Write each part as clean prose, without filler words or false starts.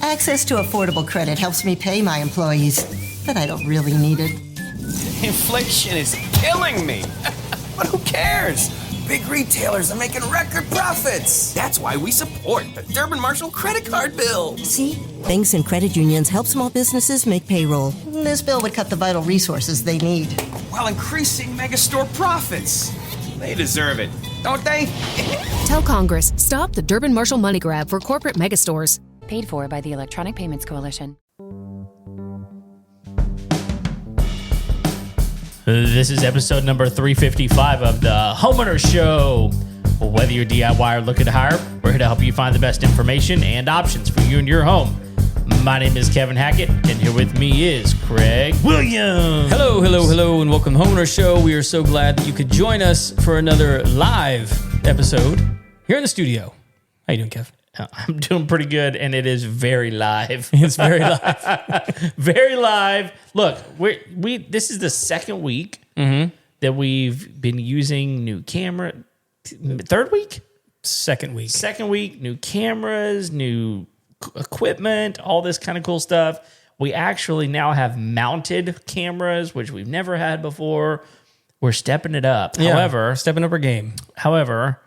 Access to affordable credit helps me pay my employees, but I don't really need it. Inflation is killing me. But who cares? Big retailers are making record profits. That's why we support the Durbin Marshall credit card bill. See? Banks and credit unions help small businesses make payroll. This bill would cut the vital resources they need. While increasing megastore profits. They deserve it, don't they? Tell Congress, stop the Durbin Marshall money grab for corporate megastores. Paid for by the Electronic Payments Coalition. This is episode number 355 of the Homeowners Show. Whether you're DIY or looking to hire, we're here to help you find the best information and options for you and your home. My name is Kevin Hackett, and here with me is Craig Williams. Hello, and welcome to Homeowners Show. We are so glad that you could join us for another live episode here in the studio. How you doing, Kev? I'm doing pretty good, and it is very live. It's very live. Very live. Look, this is the second week that we've been using new camera. Third week? Second week. Second week, new cameras, new equipment, all this kind of cool stuff. We actually now have mounted cameras, which we've never had before. We're stepping it up. Yeah, stepping up our game. However,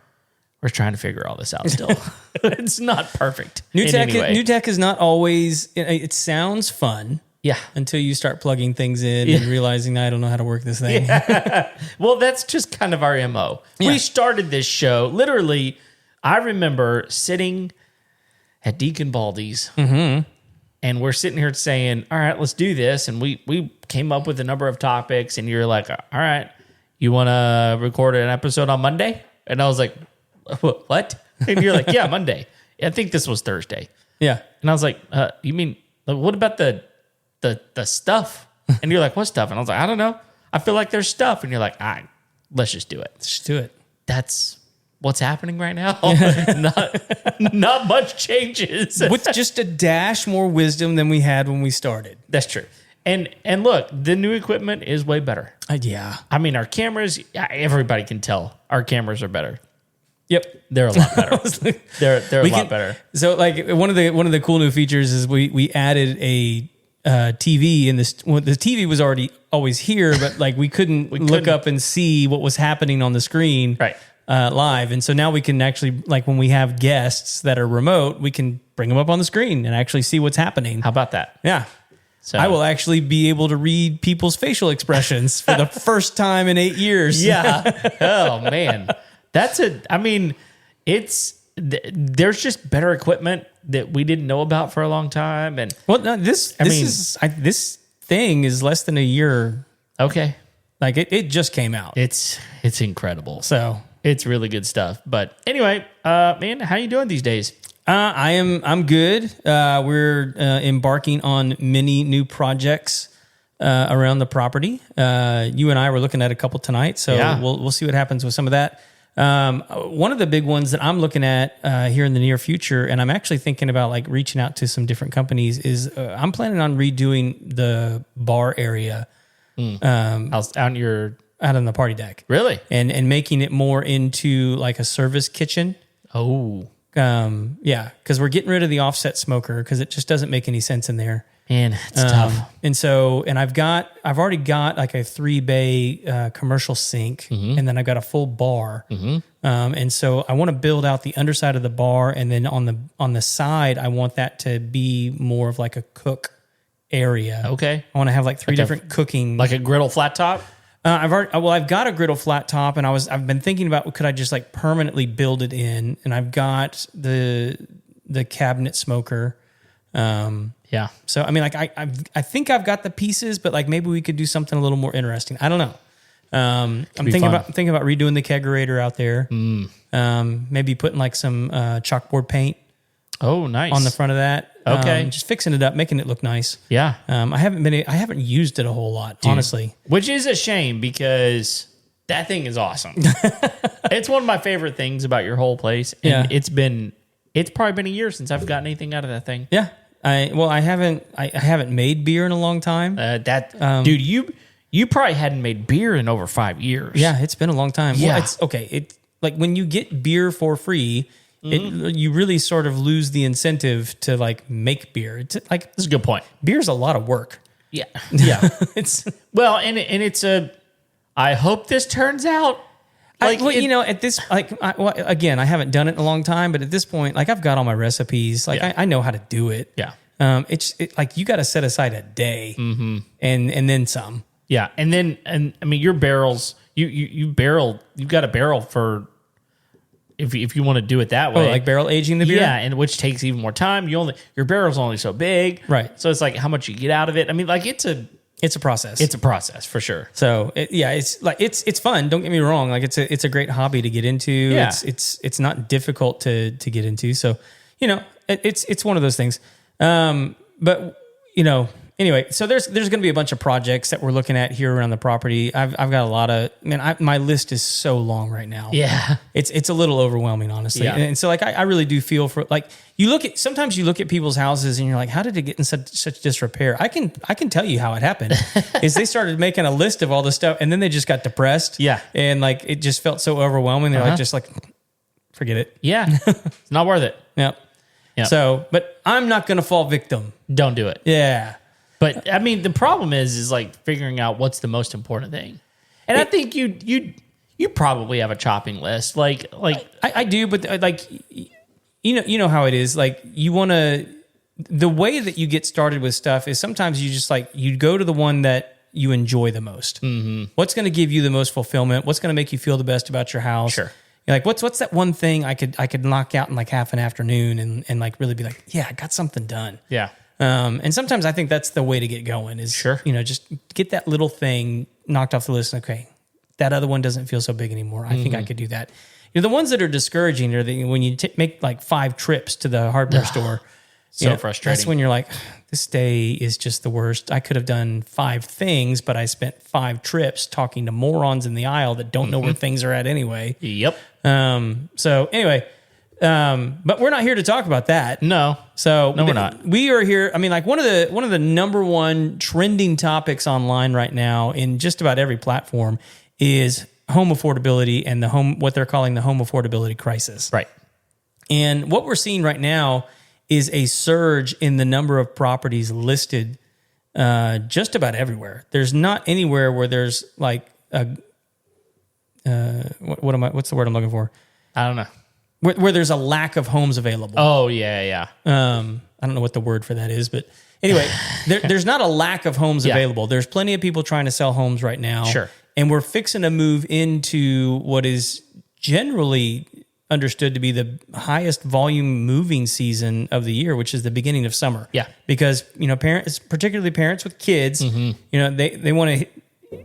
we're trying to figure all this out still. It's not perfect. New tech is not always, it sounds fun. Yeah. Until you start plugging things in and realizing, I don't know how to work this thing. Yeah. Well, that's just kind of our MO. Yeah. We started this show, literally, I remember sitting at Deacon Baldy's, and we're sitting here saying, all right, let's do this. And we came up with a number of topics, and you're like, all right, you want to record an episode on Monday? And I was like, what? And you're like, yeah, Monday. I think this was Thursday. Yeah. And I was like, you mean, what about the stuff? And you're like, what stuff? And I was like, I don't know. I feel like there's stuff. And you're like, all right, let's just do it. Let's just do it. That's what's happening right now. Not much changes. With just a dash more wisdom than we had when we started. That's true. And look, the new equipment is way better. Yeah. I mean, our cameras, everybody can tell our cameras are better. Yep, they're a lot better. They're a lot better. So, like one of the cool new features is we added a TV in this. Well, the TV was always here, but like we couldn't look up and see what was happening on the screen live. And so now we can actually, like when we have guests that are remote, we can bring them up on the screen and actually see what's happening. How about that? Yeah. So I will actually be able to read people's facial expressions for the first time in 8 years. Yeah. Oh man. There's just better equipment that we didn't know about for a long time. And this thing is less than a year. Okay. Like it just came out. It's incredible. So it's really good stuff. But anyway, man, how you doing these days? I'm good. We're embarking on many new projects around the property. You and I were looking at a couple tonight, so we'll see what happens with some of that. One of the big ones that I'm looking at here in the near future, and I'm actually thinking about like reaching out to some different companies, is I'm planning on redoing the bar area Out on the party deck. Really? And making it more into like a service kitchen. Oh. Yeah, because we're getting rid of the offset smoker because it just doesn't make any sense in there. Man, it's tough. And so, I've already got like a 3-bay commercial sink, and then I've got a full bar. And so I want to build out the underside of the bar, and then on the side, I want that to be more of like a cook area. Okay. I want to have like three different cooking, like a griddle flat top. I've got a griddle flat top, and I've been thinking about could I just like permanently build it in, and I've got the cabinet smoker. Yeah. So I mean, like I think I've got the pieces, but like maybe we could do something a little more interesting. I don't know. I'm thinking about redoing the kegerator out there. Maybe putting like some chalkboard paint. Oh, nice. On the front of that. Okay. Just fixing it up, making it look nice. Yeah. I haven't used it a whole lot, honestly. Which is a shame because that thing is awesome. It's one of my favorite things about your whole place. And it's probably been a year since I've gotten anything out of that thing. Yeah. I haven't made beer in a long time. Dude, you probably hadn't made beer in over 5 years. Yeah, it's been a long time. Yeah. Well, it's okay. It's like when you get beer for free, you really sort of lose the incentive to like make beer. It's like, That's a good point. beer's a lot of work. Yeah. It's Well, and it's I hope this turns out. at this, again, I haven't done it in a long time, but at this point, like I've got all my recipes, like I know how to do it. Yeah. It's like you got to set aside a day and then some. Yeah. And I mean, your barrels, you've got a barrel for, if you want to do it that way. Oh, like barrel aging the beer? Yeah, and which takes even more time. Your barrel's only so big. Right. So it's like how much you get out of it. I mean, like it's a process. It's a process for sure. So it's fun. Don't get me wrong. Like it's a great hobby to get into. Yeah. It's not difficult to get into. So, it's one of those things. But anyway, so there's going to be a bunch of projects that we're looking at here around the property. I've got a lot of, my list is so long right now. Yeah. It's a little overwhelming, honestly. Yeah. And so like, I really do feel for like, sometimes you look at people's houses and you're like, how did it get in such disrepair? I can tell you how it happened is they started making a list of all the stuff and then they just got depressed. Yeah. And like, it just felt so overwhelming. They're like, forget it. Yeah. It's not worth it. Yep. Yeah. So, but I'm not going to fall victim. Don't do it. Yeah. But I mean, the problem is like figuring out what's the most important thing. And I think you probably have a chopping list. Like I do, but like, you know how it is. Like you want to, the way that you get started with stuff is sometimes you just like, you go to the one that you enjoy the most. Mm-hmm. What's going to give you the most fulfillment? What's going to make you feel the best about your house? Sure. You're like, what's that one thing I could knock out in like half an afternoon and like really be like, yeah, I got something done. Yeah. And sometimes I think that's the way to get going is, just get that little thing knocked off the list. Okay, that other one doesn't feel so big anymore. I think I could do that. The ones that are discouraging are when you make like 5 trips to the hardware store. So frustrating. That's when you're like, this day is just the worst. I could have done 5 things, but I spent 5 trips talking to morons in the aisle that don't know where things are at anyway. Yep. So anyway, but we're not here to talk about that. No. So no, we're not. We are here. I mean, like one of the number one trending topics online right now in just about every platform is home affordability and what they're calling the home affordability crisis. Right. And what we're seeing right now is a surge in the number of properties listed just about everywhere. There's not anywhere where there's like what's the word I'm looking for? I don't know. Where there's a lack of homes available. Oh, yeah. I don't know what the word for that is, but anyway, there's not a lack of homes available. There's plenty of people trying to sell homes right now. Sure. And we're fixing to move into what is generally understood to be the highest volume moving season of the year, which is the beginning of summer. Yeah. Because, parents, particularly parents with kids, they want to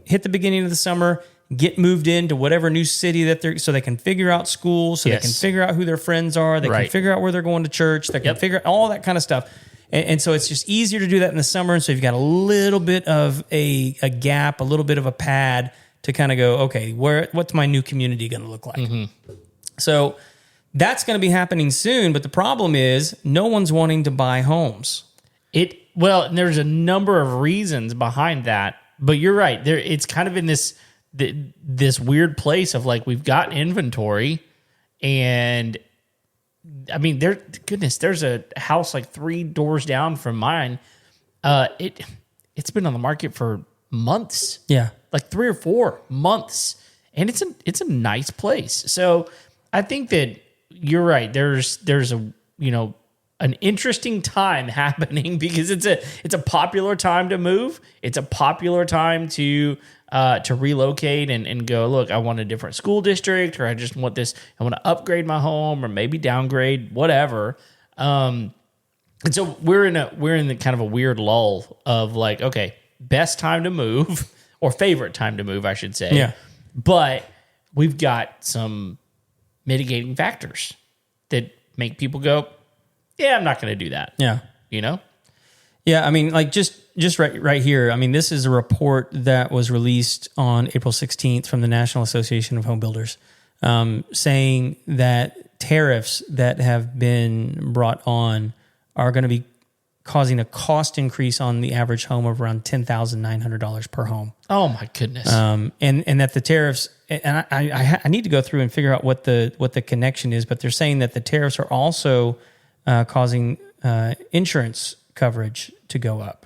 hit the beginning of the summer, get moved into whatever new city so they can figure out school, so they can figure out who their friends are, they can figure out where they're going to church, they can figure out all that kind of stuff. And so it's just easier to do that in the summer. And so you've got a little bit of a gap, a little bit of a pad to kind of go, okay, what's my new community going to look like? Mm-hmm. So that's going to be happening soon. But the problem is no one's wanting to buy homes. There's a number of reasons behind that. But you're right. It's kind of in this weird place of like we've got inventory, and I mean, there's a house like 3 doors down from mine. It's been on the market for months. Yeah, like 3 or 4 months, and it's a nice place. So I think that you're right. There's an interesting time happening because it's a popular time to move. It's a popular time to relocate and go, look, I want a different school district, or I just want this, I want to upgrade my home or maybe downgrade, whatever. And so we're in the kind of a weird lull of like, okay, best time to move or favorite time to move, I should say. Yeah. But we've got some mitigating factors that make people go, yeah, I'm not going to do that. Yeah. Yeah, I mean, like just right here. I mean, this is a report that was released on April 16th from the National Association of Home Builders, saying that tariffs that have been brought on are going to be causing a cost increase on the average home of around $10,900 per home. Oh my goodness. And that the tariffs, and I need to go through and figure out what the connection is, but they're saying that the tariffs are also causing insurance coverage to go up.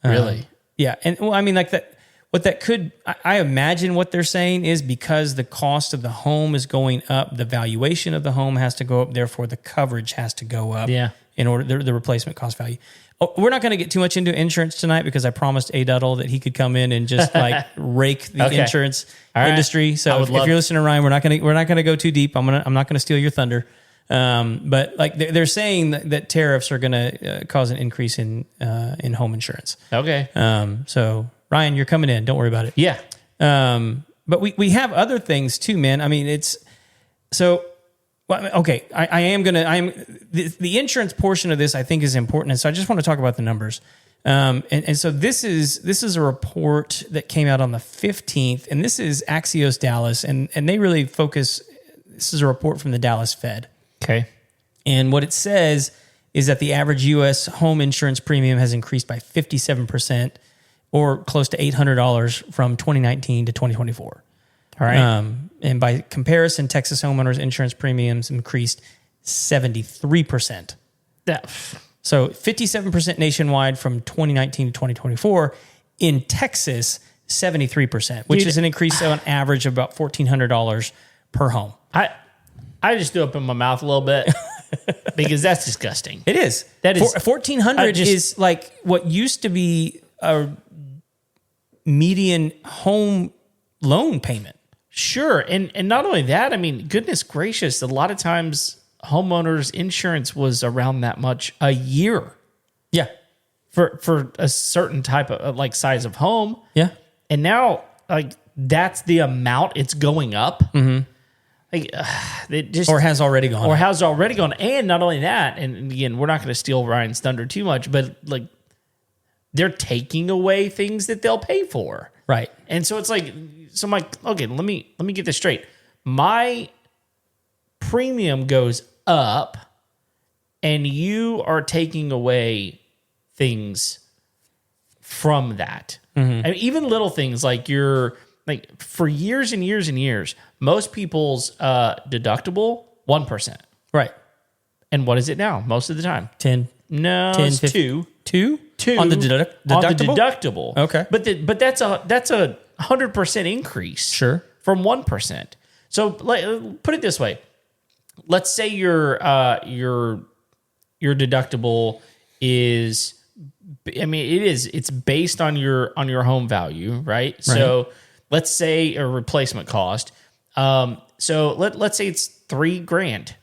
Really? Yeah. And well, I mean, like that, what that could, I imagine what they're saying is because the cost of the home is going up, the valuation of the home has to go up, therefore the coverage has to go up. Yeah. In order, the replacement cost value. Oh, we're not going to get too much into insurance tonight because I promised A. Duddle that he could come in and just like rake the insurance industry. So if you're listening to Ryan, we're not going to go too deep. I'm not going to steal your thunder. But like they're saying that tariffs are going to cause an increase in home insurance. Okay. So Ryan, you're coming in. Don't worry about it. Yeah. But we have other things too, man. I mean, it's so. Well, okay, the insurance portion of this I think is important, and so I just want to talk about the numbers. And so this is a report that came out on the 15th, and this is Axios Dallas, and they really focus. This is a report from the Dallas Fed. Okay, and what it says is that the average U.S. home insurance premium has increased by 57%, or close to $800 from 2019 to 2024. All right. And by comparison, Texas homeowners insurance premiums increased 73%. So 57% nationwide from 2019 to 2024. In Texas, 73%, which is an increase on average of about $1,400 per home. I just threw up in my mouth a little bit because that's disgusting. It is. That is $1,400 is like what used to be a median home loan payment. Sure. And not only that, I mean, goodness gracious, a lot of times homeowners insurance was around that much a year. Yeah. For a certain type of like size of home. Yeah. And now like that's the amount it's going up. Mm-hmm. Like it just or has already gone. And not only that, and again, we're not going to steal Ryan's thunder too much, but like they're taking away things that they'll pay for. Right. And so it's like, so I'm like, okay, let me get this straight. My premium goes up and you are taking away things from that. Mm-hmm. I mean, even little things like for years and years and years, most people's deductible, 1%. Right. And what is it now? Most of the time? 10. No, 10, it's 2. 2 on the deductible? On the deductible. Okay. But that's a 100% increase. Sure. From 1%. So put it this way. Let's say your deductible is, I mean, it's based on your home value, right? So let's say a replacement cost. So let's say it's $3,000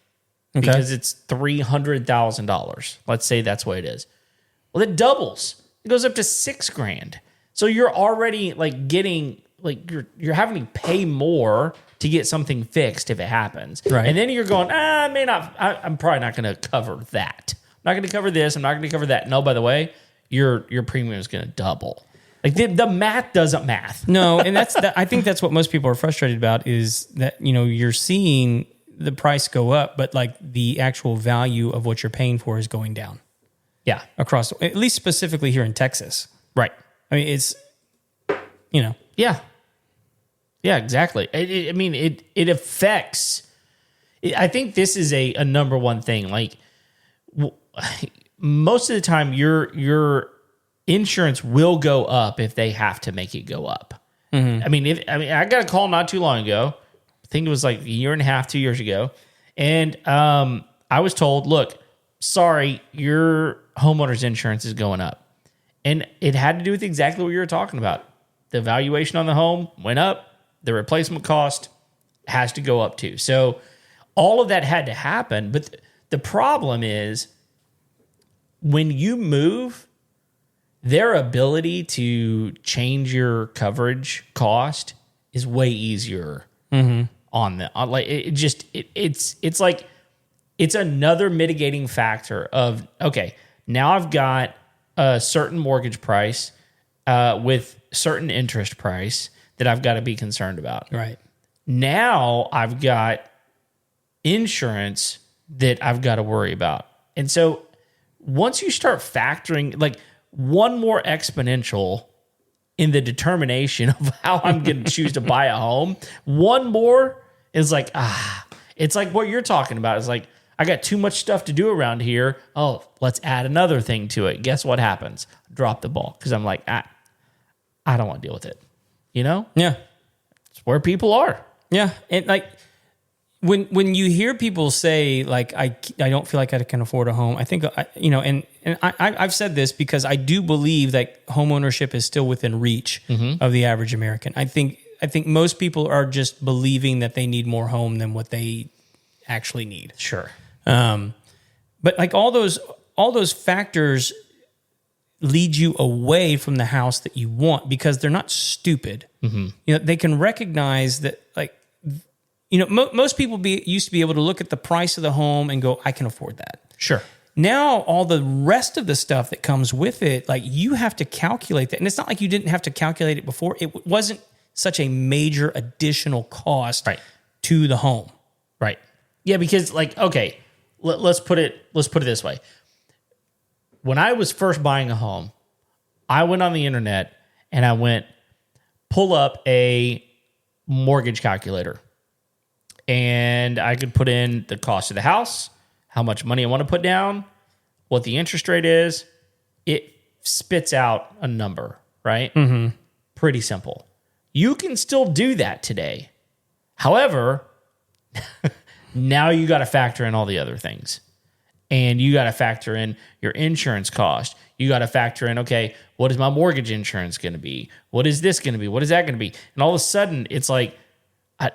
because it's $300,000. Let's say that's what it is. Well, it doubles. It goes up to $6,000. So you're already like getting like you're having to pay more to get something fixed if it happens. Right. And then you're going, I'm probably not going to cover that. I'm not going to cover this. I'm not going to cover that. No, by the way, your premium is going to double. Like the math doesn't math. No, and I think that's what most people are frustrated about is that, you know, you're seeing the price go up, but like the actual value of what you're paying for is going down. Yeah. Across, at least specifically here in Texas. Right. I mean, it's, you know. Yeah. Yeah, exactly. I mean, it affects, I think this is a number one thing. Like most of the time your insurance will go up if they have to make it go up. Mm-hmm. I got a call not too long ago. I think it was like a year and a half, 2 years ago. And I was told, look, sorry, your homeowner's insurance is going up. And it had to do with exactly what you were talking about. The valuation on the home went up. The replacement cost has to go up too. So all of that had to happen. But the problem is when you move, their ability to change your coverage cost is way easier on the like it's like it's another mitigating factor of okay, now I've got a certain mortgage price with certain interest price that I've got to be concerned about. Right. Now I've got insurance that I've got to worry about. And so once you start factoring like one more exponential in the determination of how I'm going to choose to buy a home, one more is like, it's like what you're talking about. It's like, I got too much stuff to do around here. Oh, let's add another thing to it. Guess what happens? Drop the ball. Because I'm like, I don't want to deal with it. You know? Yeah. It's where people are. Yeah. And like when you hear people say like, I don't feel like I can afford a home, I think, and I've said this because I do believe that home ownership is still within reach of the average American. I think most people are just believing that they need more home than what they actually need. Sure. But like all those factors lead you away from the house that you want because they're not stupid. They can recognize that like, most people used to be able to look at the price of the home and go, I can afford that. Sure. Now, all the rest of the stuff that comes with it, like you have to calculate that. And it's not like you didn't have to calculate it before. It wasn't such a major additional cost to the home. Right. Yeah, because like, okay, let's put it this way. When I was first buying a home, I went on the internet and I went pull up a mortgage calculator. And I could put in the cost of the house, how much money I want to put down, what the interest rate is. It spits out a number, right? Pretty simple. You can still do that today. However, now you got to factor in all the other things. And you got to factor in your insurance cost. You got to factor in, okay, what is my mortgage insurance going to be? What is this going to be? What is that going to be? And all of a sudden, it's like,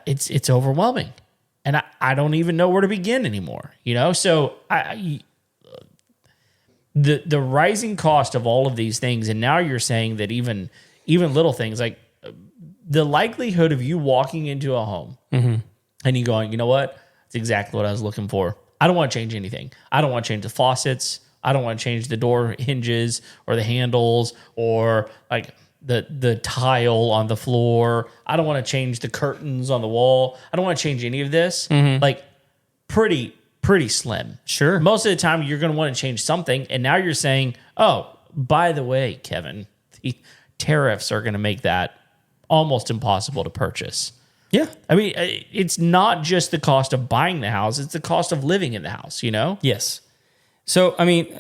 it's overwhelming. And I don't even know where to begin anymore, So the rising cost of all of these things, and now you're saying that even little things, like the likelihood of you walking into a home and you going, you know what? It's exactly what I was looking for. I don't want to change anything. I don't want to change the faucets. I don't want to change the door hinges or the handles or like the tile on the floor. I don't want to change the curtains on the wall. I don't want to change any of this. Like pretty slim. Sure. Most of the time you're going to want to change something. And now you're saying, oh, by the way, Kevin, the tariffs are going to make that almost impossible to purchase. Yeah. I mean, it's not just the cost of buying the house. It's the cost of living in the house, Yes. So, I mean,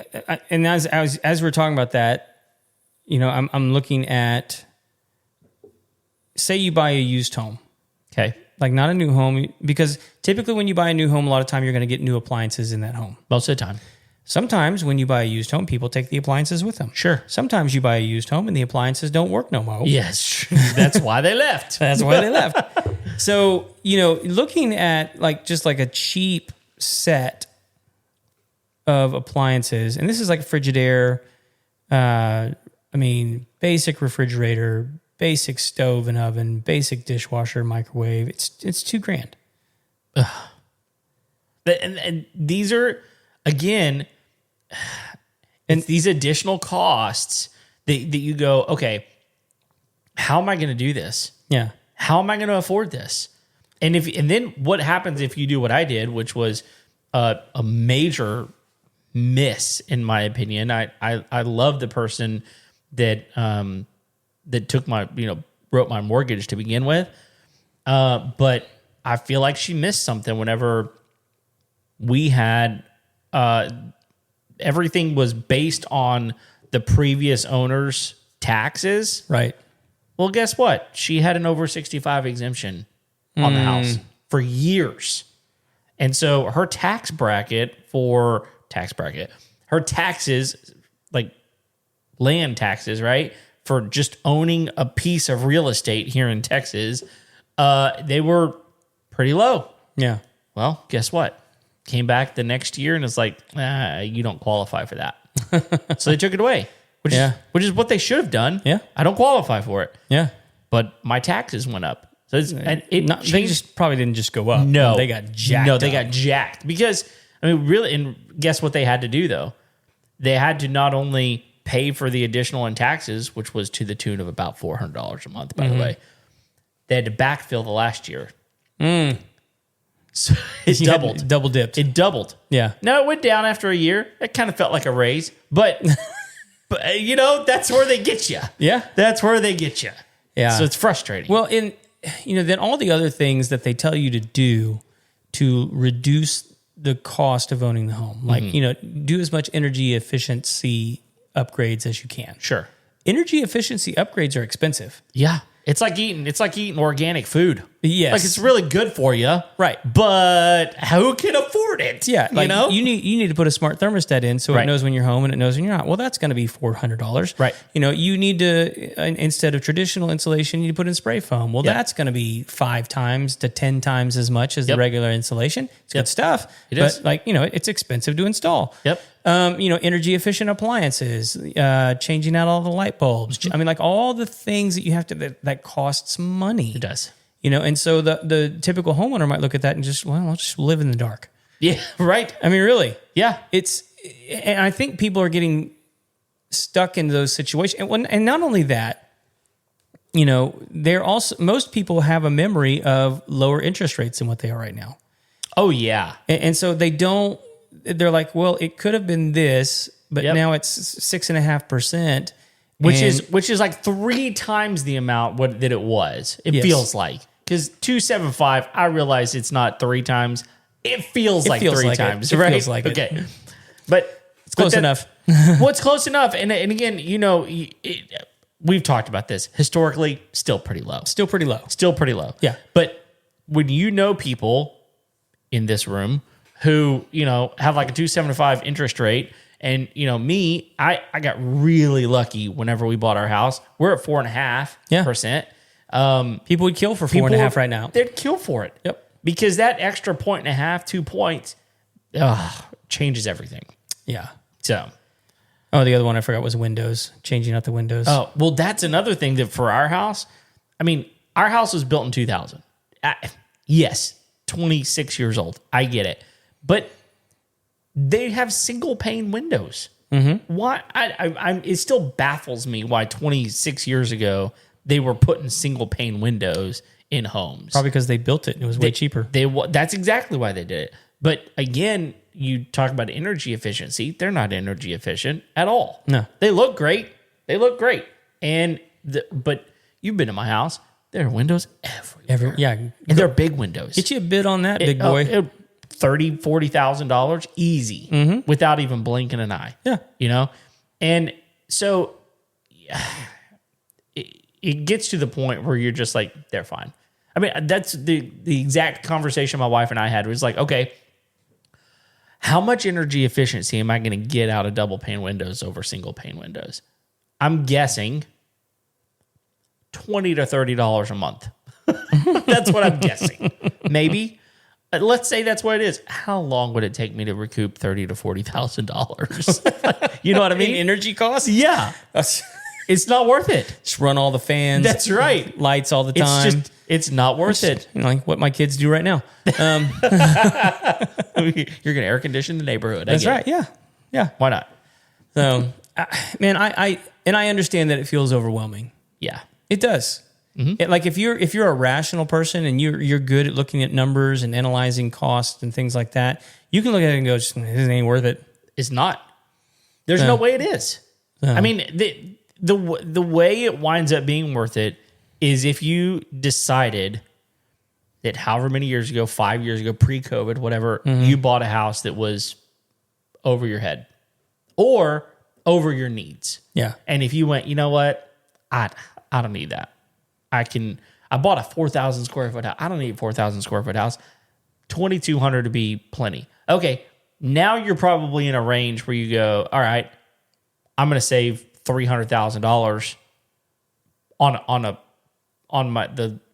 and as we're talking about that, I'm looking at, say you buy a used home. Okay. Like not a new home, because typically when you buy a new home, a lot of time you're going to get new appliances in that home. Most of the time. Sometimes when you buy a used home, people take the appliances with them. Sure. Sometimes you buy a used home and the appliances don't work no more. Yes. That's why they left. That's why they left. So, looking at just like a cheap set of appliances, and this is like a Frigidaire, basic refrigerator, basic stove and oven, basic dishwasher, microwave. It's $2,000. And these are, again, and these additional costs that you go, okay, how am I going to do this? Yeah. How am I going to afford this? And then what happens if you do what I did, which was a major miss, in my opinion. I love the person that took my, wrote my mortgage to begin with. But I feel like she missed something whenever we had, everything was based on the previous owner's taxes. Right. Well, guess what? She had an over 65 exemption on the house for years. And so her her taxes, like land taxes, right? For just owning a piece of real estate here in Texas, they were pretty low. Yeah. Well, guess what? Came back the next year and it's like, you don't qualify for that. So they took it away, which is what they should have done. Yeah. I don't qualify for it. Yeah. But my taxes went up. So they just probably didn't just go up. No. They got jacked. No, they got jacked. Because, really, and guess what they had to do, though? They had to not only pay for the additional in taxes, which was to the tune of about $400 a month, by the way. They had to backfill the last year. So it You had doubled. double dipped. It doubled. Yeah. No, it went down after a year. It kind of felt like a raise, but that's where they get you. Yeah. That's where they get you. Yeah. So it's frustrating. Well, then all the other things that they tell you to do to reduce the cost of owning the home, like, do as much energy efficiency upgrades as you can. Sure. Energy efficiency upgrades are expensive. Yeah. It's like eating organic food. Yes. Like it's really good for you. Right. But who can afford it? Yeah. Like you need to put a smart thermostat in so it knows when you're home and it knows when you're not. Well, that's going to be $400. Right. You need to, instead of traditional insulation, you need to put in spray foam. Well, that's going to be 5 times to 10 times as much as the regular insulation. It's good stuff. It is. But it's expensive to install. Yep. Energy efficient appliances, changing out all the light bulbs. I mean, like all the things that you have to, that costs money. It does. And so the typical homeowner might look at that and just, I'll just live in the dark. Yeah. Right. I mean, really. Yeah. And I think people are getting stuck in those situations. And not only that, most people have a memory of lower interest rates than what they are right now. Oh yeah. And so they're like, well, it could have been this, but now it's 6.5%. Which is like 3 times the amount that it was. It feels like. Because 275, I realize it's not 3 times. It feels like 3 times, It right? feels like okay. it. But it's close enough. Well, it's close enough. And again, we've talked about this. Historically, still pretty low. Still pretty low. Still pretty low. Yeah. But when people in this room who, have like a 275 interest rate, and me, I got really lucky whenever we bought our house. We're at 4.5%. People would kill for 4.5 right now. They'd kill for it. Yep. Because that extra 1.5, 2 points, changes everything. Yeah. So. Oh, the other one I forgot was windows, changing out the windows. Oh, well, that's another thing that for our house, I mean, our house was built in 2000. Yes, 26 years old. I get it. But they have single pane windows. Mm-hmm. Why? It still baffles me why 26 years ago they were putting single pane windows in homes. Probably because they built it and it was way cheaper. That's exactly why they did it. But again, you talk about energy efficiency. They're not energy efficient at all. No. They look great. And but you've been in my house. There are windows everywhere. And they're big windows. Get you a bid on that, big boy. $30,000, $40,000 easy without even blinking an eye. Yeah. And so it gets to the point where you're just like, they're fine. I mean, that's the exact conversation my wife and I had. It was like, okay, how much energy efficiency am I going to get out of double pane windows over single pane windows? I'm guessing $20 to $30 a month. That's what I'm guessing. Maybe. Let's say that's what it is. How long would it take me to recoup $30,000 to $40,000? You know what I mean? Energy costs? Yeah. It's not worth it. Just run all the fans. That's right. Lights all the time. It's not worth it. Like what my kids do right now. You're going to air condition the neighborhood. That's right. Yeah. Yeah. Why not? So, I understand that it feels overwhelming. Yeah. It does. Mm-hmm. Like if you're a rational person and you're good at looking at numbers and analyzing costs and things like that, you can look at it and go, "This ain't worth it." It's not. There's no way it is. I mean, the way it winds up being worth it is if you decided that however many years ago, 5 years ago, pre-COVID, whatever, you bought a house that was over your head or over your needs. Yeah. And if you went, you know what, I don't need that. I bought a 4,000 square foot house. I don't need a 4,000 square foot house. 2,200 to be plenty. Okay, now you're probably in a range where you go, all right, I'm going to save $300,000 on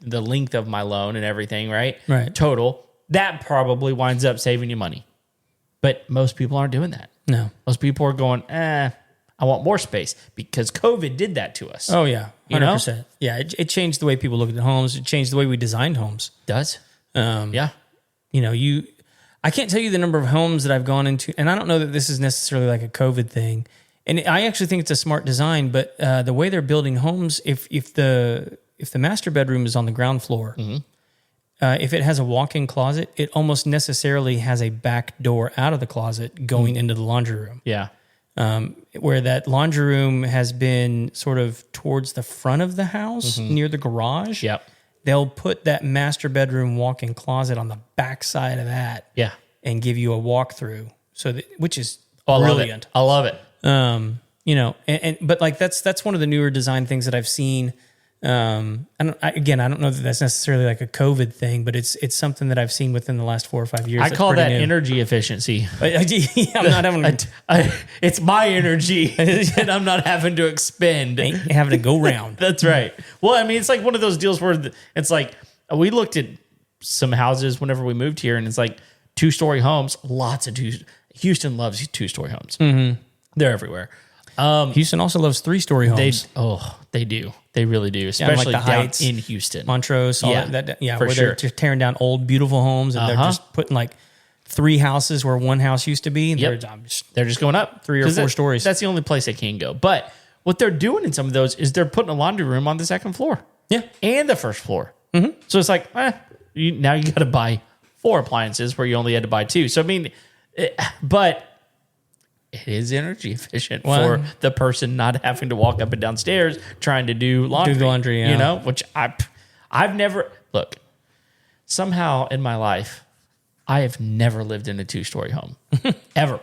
the length of my loan and everything, right? Right. Total. That probably winds up saving you money. But most people aren't doing that. No. Most people are going, I want more space because COVID did that to us. Oh, yeah. 100%. You know? Yeah, it changed the way people look at homes. It changed the way we designed homes. It does. Yeah. I can't tell you the number of homes that I've gone into, and I don't know that this is necessarily like a COVID thing. And I actually think it's a smart design, but the way they're building homes, if the master bedroom is on the ground floor, if it has a walk-in closet, it almost necessarily has a back door out of the closet going into the laundry room. Yeah. Where that laundry room has been sort of towards the front of the house near the garage. Yep. They'll put that master bedroom walk-in closet on the back side of that. Yeah. And give you a walkthrough. Which is brilliant. I love it. But like that's one of the newer design things that I've seen. I don't know that that's necessarily like a COVID thing, but it's something that I've seen within the last 4 or 5 years. I call that energy efficiency. I'm not having it's my energy, and I'm not having to expend. Ain't having to go round. That's right. Well, I mean, it's like one of those deals where it's like we looked at some houses whenever we moved here, and it's like 2-story homes. Lots of Houston loves 2-story homes. Mm-hmm. They're everywhere. Houston also loves 3-story homes. They do. They really do, especially like the down Heights, in Houston. Montrose, all that for where sure. they're just tearing down old, beautiful homes, and they're just putting like 3 houses where one house used to be. And they're just going up 3 or 4 stories. That's the only place they can go. But what they're doing in some of those is they're putting a laundry room on the second floor. Yeah. And the first floor. Mm-hmm. So it's like, now you got to buy 4 appliances where you only had to buy 2. So, I mean, but it is energy efficient for the person not having to walk up and down stairs trying to do laundry. Which I've never, look, somehow in my life, I have never lived in a 2-story home, ever.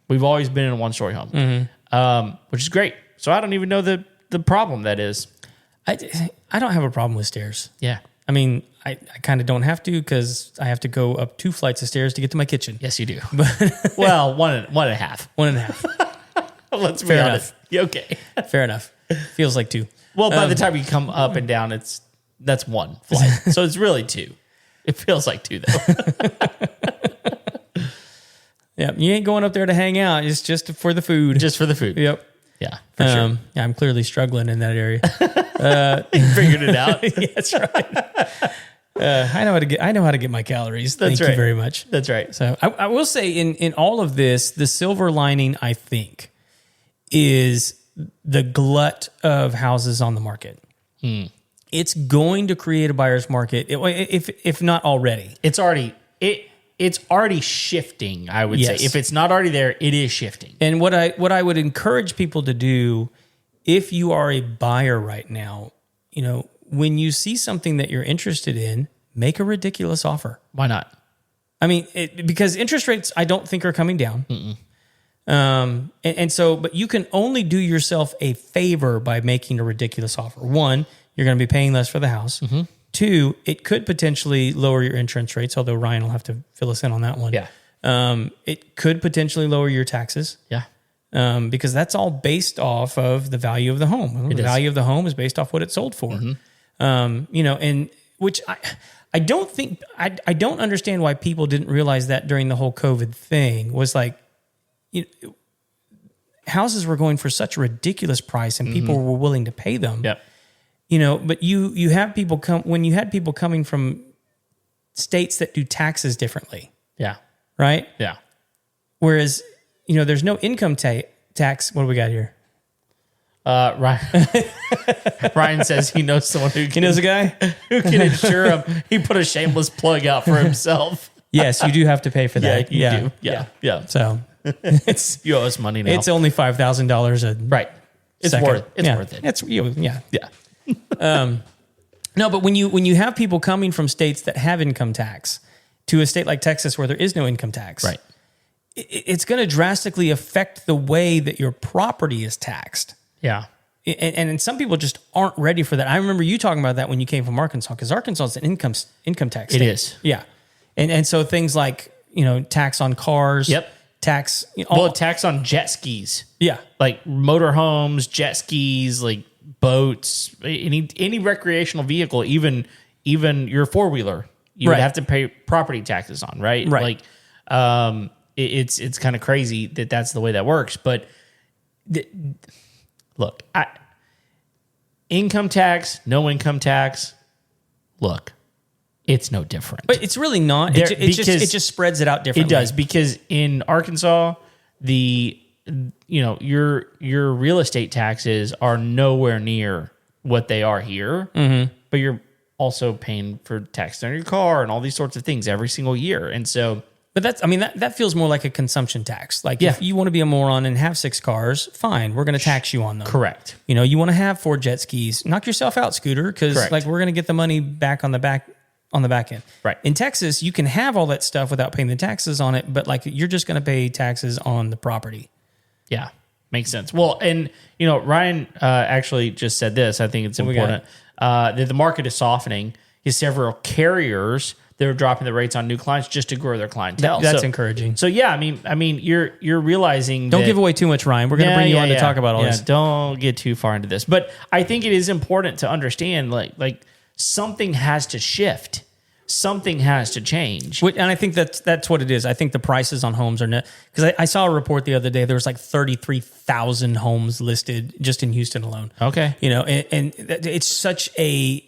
We've always been in a 1-story home, which is great. So I don't even know the problem that is. I don't have a problem with stairs. Yeah. I mean, I kind of don't have to because I have to go up 2 flights of stairs to get to my kitchen. Yes, you do. Well, one and a half. 1.5. Let's be honest. Okay. Fair enough. Feels like 2. Well, by the time you come up and down, that's 1 flight. So it's really 2. It feels like 2, though. Yeah, you ain't going up there to hang out. It's just for the food. Just for the food. Yep. Yeah, for sure. Yeah, I'm clearly struggling in that area. You figured it out. Yeah, that's right. I know how to get my calories. That's Thank you very much. That's right. So I will say in all of this, the silver lining, I think, is the glut of houses on the market. It's going to create a buyer's market, if not already. It's already shifting, I would say. If it's not already there, it is shifting. And what I would encourage people to do, if you are a buyer right now, when you see something that you're interested in, make a ridiculous offer. Why not? I mean, because interest rates, I don't think are coming down. But you can only do yourself a favor by making a ridiculous offer. 1, you're going to be paying less for the house. 2, it could potentially lower your insurance rates, although Ryan will have to fill us in on that one. Yeah. It could potentially lower your taxes. Yeah. Because that's all based off of the value of the home. The value of the home is based off what it sold for. And which I don't think, I don't understand why people didn't realize that during the whole COVID thing was like, houses were going for such a ridiculous price and people were willing to pay them. Yep. But you have people when you had people coming from states that do taxes differently. Yeah. Right? Yeah. Whereas, there's no income tax. What do we got here? Ryan says he knows someone who knows a guy who can insure him. He put a shameless plug out for himself. Yes, you do have to pay for that. You do. Yeah. So you owe us money now. It's only $5,000 right. It's second. worth it. It's Yeah. No, but when you have people coming from states that have income tax to a state like Texas where there is no income tax, right, it's going to drastically affect the way that your property is taxed. Yeah. And some people just aren't ready for that. I remember you talking about that when you came from Arkansas, because Arkansas is an income tax state. It is. Yeah. And so things like, tax on cars. Yep. Tax. Tax on jet skis. Yeah. Like motorhomes, jet skis, like boats, any recreational vehicle, even your 4-wheeler, you would have to pay property taxes on, right? Right. Like, it's kind of crazy that that's the way that works. But look, income tax, no income tax. Look, it's no different. But it's really not. It just spreads it out differently. It does, because in Arkansas, your real estate taxes are nowhere near what they are here. Mm-hmm. But your also paying for tax on your car and all these sorts of things every single year. And so, but that feels more like a consumption tax. Like if you want to be a moron and have 6 cars, fine, we're going to tax you on them. Correct. You want to have 4 jet skis, knock yourself out, Scooter, because like we're going to get the money back on the back end. Right. In Texas, you can have all that stuff without paying the taxes on it, but like you're just going to pay taxes on the property. Yeah, makes sense. Well, and Ryan actually just said this. I think it's important that the market is softening. Is several carriers that are dropping the rates on new clients just to grow their clientele. That's encouraging. So yeah, I mean, you're realizing. Don't give away too much, Ryan. We're going to bring you on to talk about all this. Don't get too far into this, but I think it is important to understand like something has to shift. Something has to change. And I think that's what it is. I think the prices on homes are net, because I saw a report the other day. There was like 33,000 homes listed just in Houston alone. Okay. And it's such a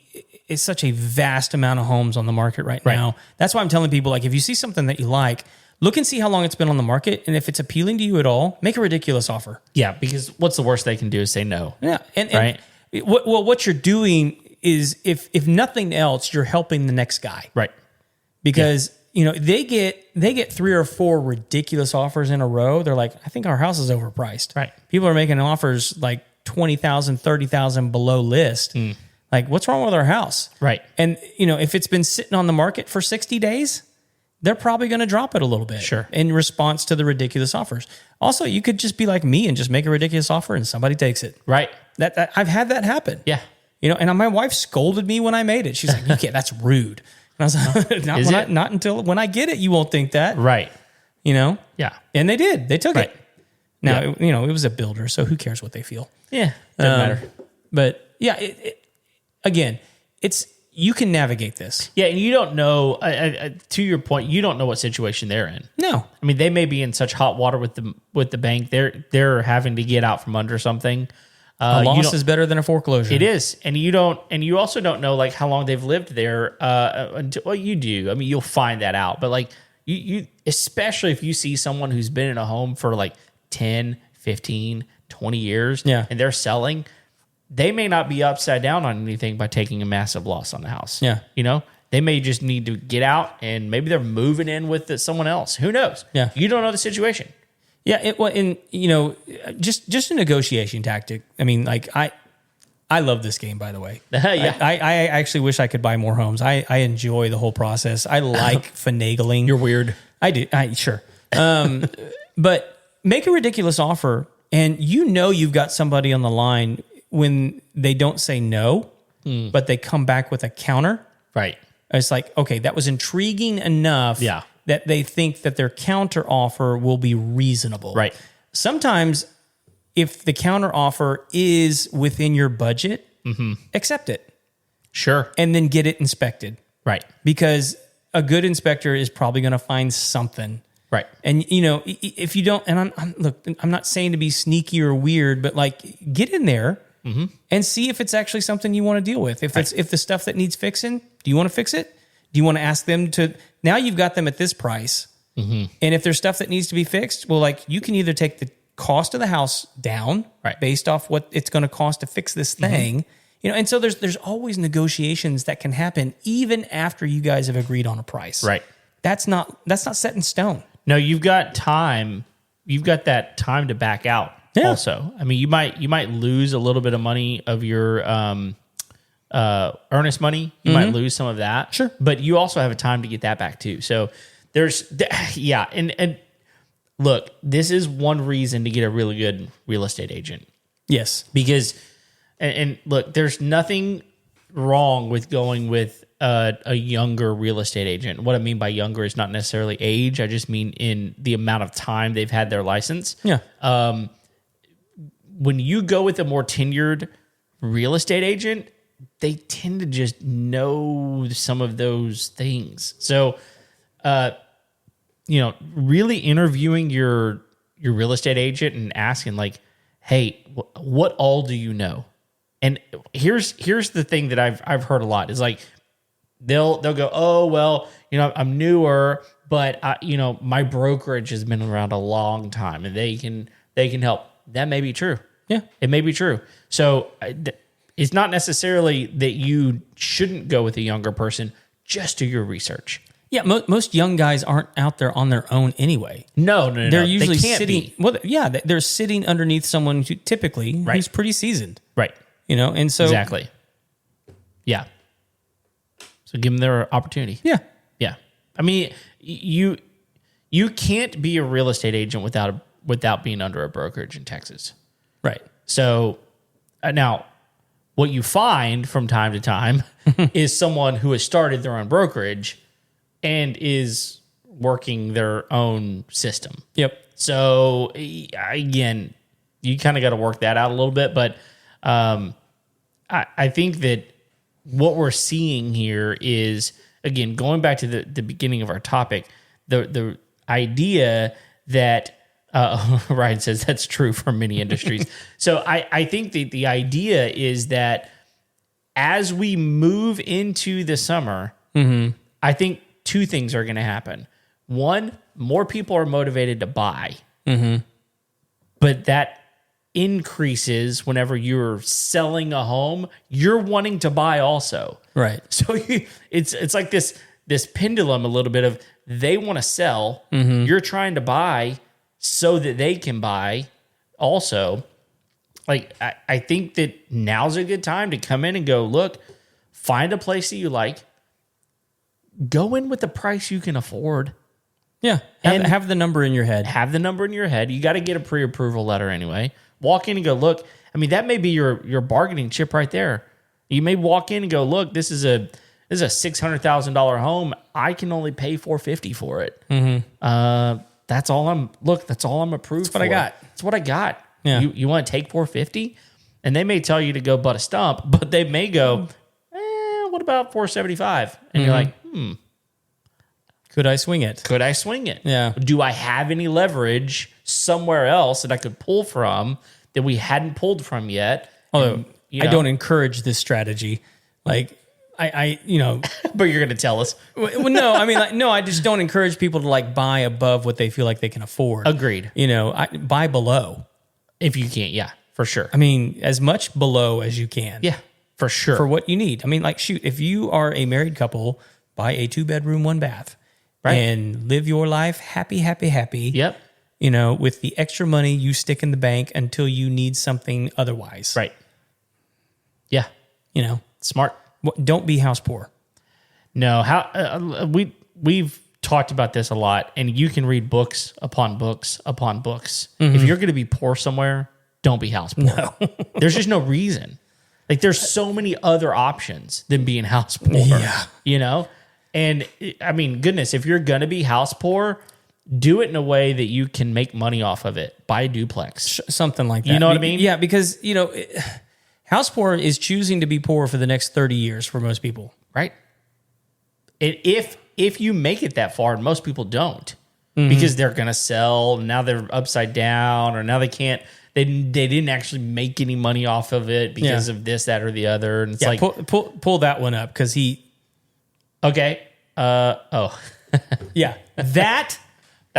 vast amount of homes on the market right now. That's why I'm telling people, like, if you see something that you like, look and see how long it's been on the market. And if it's appealing to you at all, make a ridiculous offer. Yeah. Because what's the worst they can do is say no. Yeah. And what you're doing is if nothing else, you're helping the next guy. Right. Because, they get 3 or 4 ridiculous offers in a row. They're like, I think our house is overpriced. Right. People are making offers like 20,000, 30,000 below list. Like, what's wrong with our house? Right. And, if it's been sitting on the market for 60 days, they're probably going to drop it a little bit. Sure. In response to the ridiculous offers. Also, you could just be like me and just make a ridiculous offer and somebody takes it. Right. That I've had that happen. Yeah. And my wife scolded me when I made it. She's like, "You can't. That's rude." And I was like, "Not until when I get it, you won't think that." Right. Yeah. And they did. They took it. Now, it was a builder, so who cares what they feel? Yeah. Doesn't matter. But yeah, again, you can navigate this. Yeah, and you don't know. To your point, you don't know what situation they're in. No, I mean they may be in such hot water with the bank. They're having to get out from under something. A loss is better than a foreclosure. It is, and you also don't know like how long they've lived there. Well, you do. I mean, you'll find that out. But like you especially if you see someone who's been in a home for like 10, 15, 20 years, and they're selling, they may not be upside down on anything by taking a massive loss on the house. Yeah, they may just need to get out, and maybe they're moving in with someone else. Who knows? Yeah, you don't know the situation. Yeah, just a negotiation tactic. I mean, like I love this game, by the way. Yeah. I actually wish I could buy more homes. I enjoy the whole process. I like finagling. You're weird. I do. Sure. But make a ridiculous offer, and you've got somebody on the line when they don't say no, but they come back with a counter. Right. It's like, okay, that was intriguing enough. Yeah. That they think that their counter offer will be reasonable. Right. Sometimes if the counter offer is within your budget, accept it. Sure. And then get it inspected. Right. Because a good inspector is probably going to find something. Right. And if you don't, and I'm not saying to be sneaky or weird, but like get in there and see if it's actually something you want to deal with. If the stuff that needs fixing, do you want to fix it? Do you want to ask them to? Now you've got them at this price, and if there's stuff that needs to be fixed, well, like you can either take the cost of the house down, based off what it's going to cost to fix this thing, and so there's always negotiations that can happen even after you guys have agreed on a price. Right. That's not set in stone. No, you've got time. You've got that time to back out. Yeah. Also, I mean, you might lose a little bit of money of your earnest money. You might lose some of that. Sure. But you also have a time to get that back too. So and look, this is one reason to get a really good real estate agent. Yes. Because, and look, there's nothing wrong with going with a younger real estate agent. What I mean by younger is not necessarily age. I just mean in the amount of time they've had their license. Yeah. When you go with a more tenured real estate agent, they tend to just know some of those things. So, really interviewing your real estate agent and asking like, hey, what all do you know? And here's the thing that I've heard a lot is like, they'll go, oh, well, I'm newer, but my brokerage has been around a long time and they can help. That may be true. Yeah. It may be true. So It's not necessarily that you shouldn't go with a younger person. Just do your research. Yeah, most young guys aren't out there on their own anyway. No. They're usually they can't sitting. Be. Well, yeah, they're sitting underneath someone typically who's pretty seasoned. Right. And so exactly. Yeah. So give them their opportunity. Yeah. Yeah. I mean, you can't be a real estate agent without being under a brokerage in Texas. Right. So now, what you find from time to time is someone who has started their own brokerage and is working their own system. Yep. So again, you kind of got to work that out a little bit. But I think that what we're seeing here is, again, going back to the beginning of our topic, the idea that Ryan says that's true for many industries. So I think that the idea is that as we move into the summer, I think two things are going to happen. One, more people are motivated to buy, but that increases whenever you're selling a home. You're wanting to buy also, right? So it's like this pendulum a little bit of they want to sell, you're trying to buy so that they can buy also. Like, I think that now's a good time to come in and go, look, find a place that you like, go in with the price you can afford. Yeah. Have the number in your head. Have the number in your head. You got to get a pre-approval letter anyway. Walk in and go, look, I mean, that may be your bargaining chip right there. You may walk in and go, look, this is a $600,000 home. I can only pay $450 for it. That's all I'm approved for. That's what I got. That's what I got. Yeah. You want to take $450? And they may tell you to go butt a stump, but they may go, what about $475? And you're like, could I swing it? Could I swing it? Yeah. Do I have any leverage somewhere else that I could pull from that we hadn't pulled from yet? Although I don't encourage this strategy. Like, I but you're going to tell us. Well, no, I mean, I just don't encourage people to buy above what they feel like they can afford. Agreed. Buy below. If you can't, yeah, for sure. I mean, as much below as you can. Yeah, for sure. For what you need. I mean, shoot, if you are a married couple, buy a 2-bedroom, 1-bath. Right. And live your life happy. Yep. With the extra money you stick in the bank until you need something otherwise. Right. Yeah. Smart. Don't be house poor. No, we've talked about this a lot, and you can read books upon books upon books. If you're going to be poor somewhere, don't be house poor. No. There's just no reason. There's so many other options than being house poor. Yeah. And I mean, goodness, if you're going to be house poor, do it in a way that you can make money off of it. Buy a duplex. Something like that. You know what I mean? Yeah, because, house poor is choosing to be poor for the next 30 years for most people. Right. And if you make it that far, and most people don't, because they're going to sell, now they're upside down, or now they can't, they didn't actually make any money off of it because of this, that, or the other. And it's pull that one up because he... Okay. Yeah. That's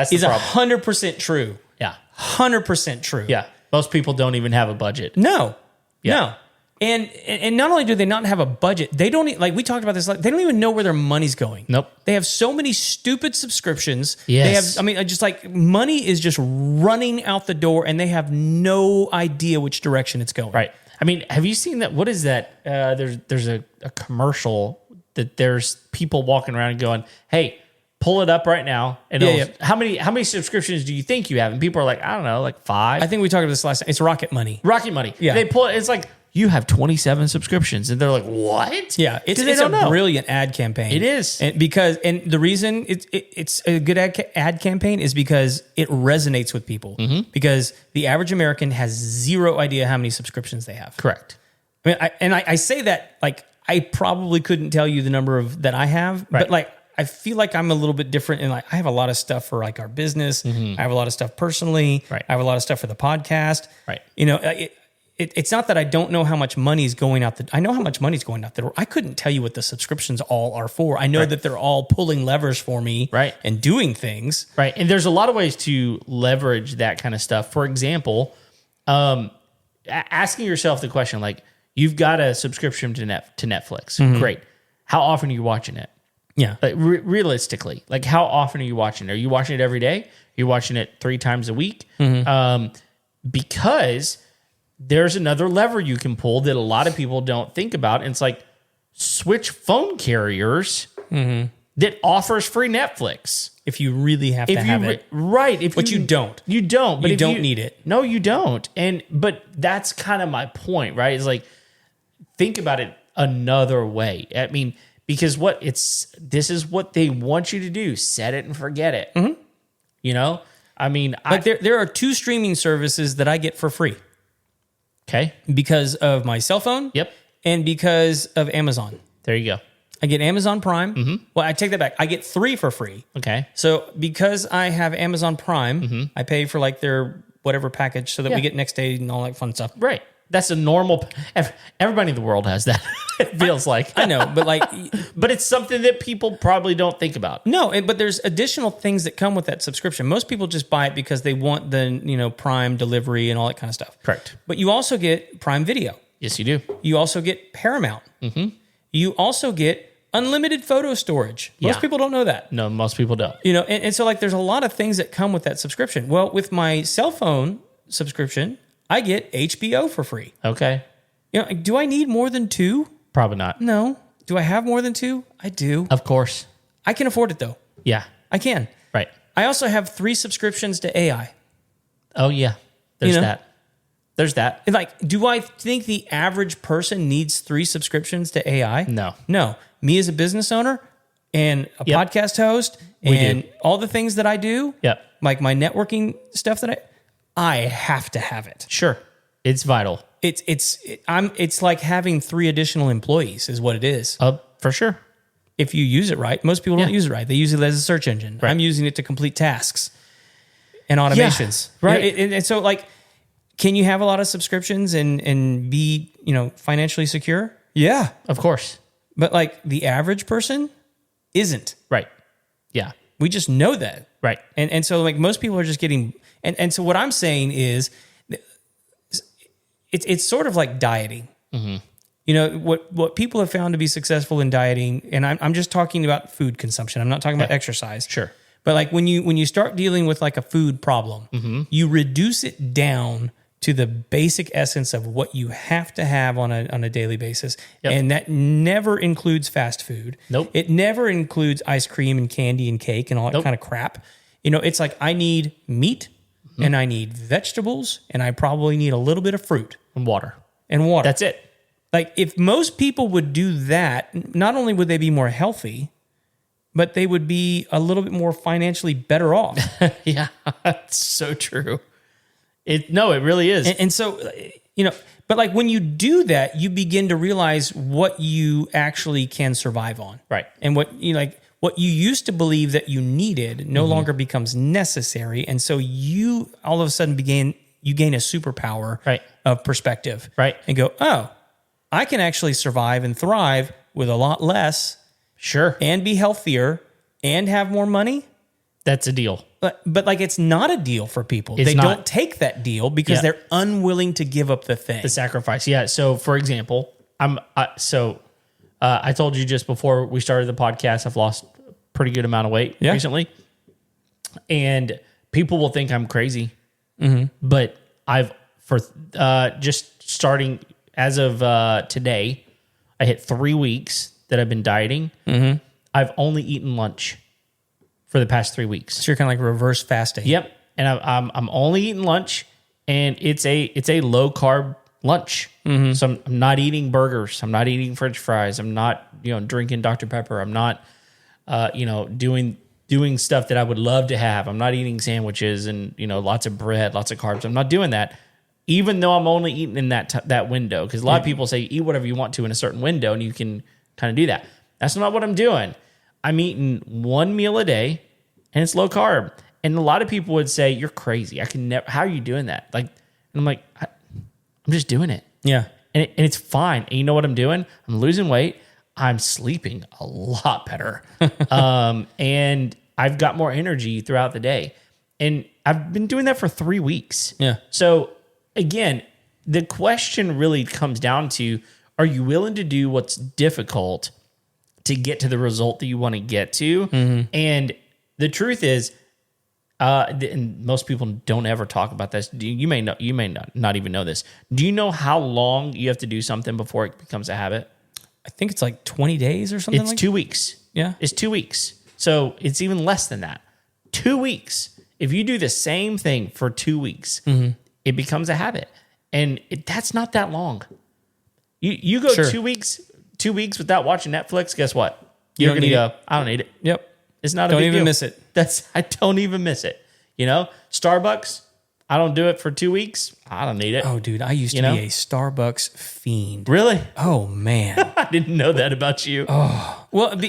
the problem. 100% true. Yeah. 100% true. Yeah. Most people don't even have a budget. No. Yeah. No. And not only do they not have a budget, they don't we talked about this. They don't even know where their money's going. Nope. They have so many stupid subscriptions. Yes. They have. Money is just running out the door, and they have no idea which direction it's going. Right. I mean, have you seen that? What is that? There's a commercial that there's people walking around and going, "Hey, pull it up right now." And how many subscriptions do you think you have? And people are like, I don't know, 5. I think we talked about this last time. It's Rocket Money. Rocket Money. Yeah. They pull it. It's like, you have 27 subscriptions, and they're like, what? Yeah, it's a brilliant ad campaign. It is, and the reason it's a good ad campaign is because it resonates with people. Because the average American has zero idea how many subscriptions they have. Correct. I mean, I say that I probably couldn't tell you the number that I have, right. But I feel like I'm a little bit different, and I have a lot of stuff for our business. I have a lot of stuff personally. Right. I have a lot of stuff for the podcast. Right. It's not that I don't know how much money's going out. I know how much money's going out the door. I couldn't tell you what the subscriptions all are for. I know that they're all pulling levers for me, right, and doing things, right. And there's a lot of ways to leverage that kind of stuff. For example, asking yourself the question, you've got a subscription to Netflix. Great. How often are you watching it? Yeah. Like realistically, like how often are you watching it? Are you watching it every day? Are you watching it 3 times a week? Because there's another lever you can pull that a lot of people don't think about. And it's like switch phone carriers that offers free Netflix. If you really have to have it. Right. But you don't. You don't. But you don't need it. No, you don't. But that's kind of my point, right? It's like, think about it another way. I mean, because this is what they want you to do. Set it and forget it. You know? I mean, like there are 2 streaming services that I get for free. Okay. Because of my cell phone. Yep. And because of Amazon. There you go. I get Amazon Prime. Well, I take that back. I get 3 for free. Okay. So because I have Amazon Prime, I pay for like their whatever package so that we get next day and all that fun stuff. Right. That's a normal. Everybody in the world has that. It feels like. I know, but like, but it's something that people probably don't think about. No, but there's additional things that come with that subscription. Most people just buy it because they want the Prime delivery and all that kind of stuff. Correct. But you also get Prime Video. Yes, you do. You also get Paramount. You also get unlimited photo storage. Most people don't know that. No, most people don't. And so like there's a lot of things that come with that subscription. Well, with my cell phone subscription, I get HBO for free. Okay. Do I need more than 2? Probably not. No. Do I have more than 2? I do. Of course. I can afford it though. Yeah. I can. Right. I also have 3 subscriptions to AI. Oh yeah. There's that. There's that. And like, do I think the average person needs 3 subscriptions to AI? No. No. Me as a business owner and a podcast host and all the things that I do, like my networking stuff that I have to have it. Sure. It's vital. It's like having 3 additional employees is what it is. For sure. If you use it right. Most people don't use it right. They use it as a search engine. Right. I'm using it to complete tasks and automations. Yeah, right. And so like, can you have a lot of subscriptions and be, financially secure? Yeah. Of course. But like the average person isn't. Right. Yeah. We just know that. Right. And so like most people are just getting, and so what I'm saying is it's sort of like dieting. What people have found to be successful in dieting, and I'm just talking about food consumption. I'm not talking about exercise. Sure. But like when you start dealing with like a food problem, you reduce it down to the basic essence of what you have to have on a daily basis. And that never includes fast food. Nope. It never includes ice cream and candy and cake and all that kind of crap. It's like I need meat and I need vegetables and I probably need a little bit of fruit. And water. That's it. Like if most people would do that, not only would they be more healthy, but they would be a little bit more financially better off. Yeah, that's so true. It really is. And so, but like when you do that, you begin to realize what you actually can survive on. Right. And what what you used to believe that you needed no longer becomes necessary. And so you all of a sudden gain a superpower of perspective. Right. And go, oh, I can actually survive and thrive with a lot less. Sure. And be healthier and have more money. That's a deal. But like it's not a deal for people. It's they not. don't take that deal because they're unwilling to give up the thing. The sacrifice. Yeah. So for example, I told you just before we started the podcast, I've lost a pretty good amount of weight recently. And people will think I'm crazy. But just starting as of today, I hit 3 weeks that I've been dieting. I've only eaten lunch for the past 3 weeks. So you're kind of like reverse fasting. Yep. And I'm only eating lunch, and it's a low carb lunch. So I'm not eating burgers. I'm not eating French fries. I'm not drinking Dr. Pepper. I'm not doing stuff that I would love to have. I'm not eating sandwiches and lots of bread, lots of carbs. I'm not doing that, even though I'm only eating in that window. Because a lot of people say eat whatever you want to in a certain window, and you can kind of do that. That's not what I'm doing. I'm eating 1 meal a day, and it's low carb. And a lot of people would say, "You're crazy. I can never. How are you doing that?" And I'm like, I'm just doing it. Yeah, and it's fine. And you know what I'm doing? I'm losing weight. I'm sleeping a lot better, and I've got more energy throughout the day. And I've been doing that for 3 weeks. Yeah. So again, the question really comes down to, are you willing to do what's difficult to get to the result that you want to get to? And the truth is, and most people don't ever talk about this. You may not even know this. Do you know how long you have to do something before it becomes a habit? I think it's like 20 days or something. It's 2 weeks. Yeah. It's 2 weeks. So it's even less than that. 2 weeks. If you do the same thing for 2 weeks, it becomes a habit. And that's not that long. You go 2 weeks without watching Netflix, guess what? You're going to go, I don't need it. Yep. It's not a big deal. Don't even miss it. I don't even miss it. Starbucks, I don't do it for 2 weeks. I don't need it. Oh, dude, I used to be a Starbucks fiend. Really? Oh, man. I didn't know that about you. Oh, well,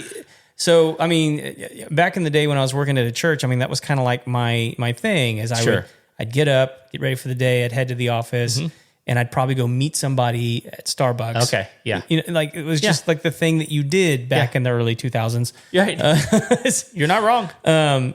so, I mean, back in the day when I was working at a church, I mean, that was kind of like my thing is I'd get up, get ready for the day, I'd head to the office, and I'd probably go meet somebody at Starbucks. Okay, yeah. Like it was just like the thing that you did back in the early 2000s. Right. You're not wrong.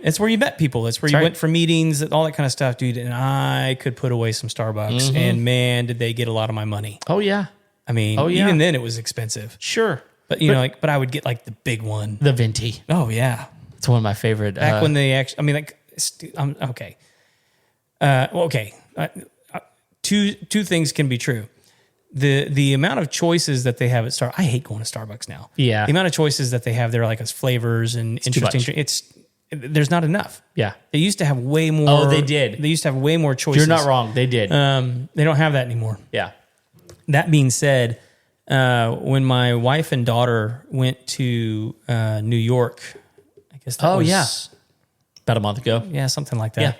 It's where you met people. It's where you went for meetings, all that kind of stuff, dude. And I could put away some Starbucks, and man, did they get a lot of my money. Oh, yeah. I mean, even then it was expensive. Sure. But, but I would get like the big one. The Venti. Oh, yeah. It's one of my favorite. Back when they actually, I mean, like, okay. Okay. Two things can be true. The amount of choices that they have at Starbucks, I hate going to Starbucks now. Yeah. The amount of choices that they have there, like as flavors and interesting, there's not enough. Yeah. They used to have way more. Oh, they did. They used to have way more choices. You're not wrong. They did. They don't have that anymore. Yeah. That being said, when my wife and daughter went to New York, I guess that was... about a month ago. Yeah, something like that. Yeah.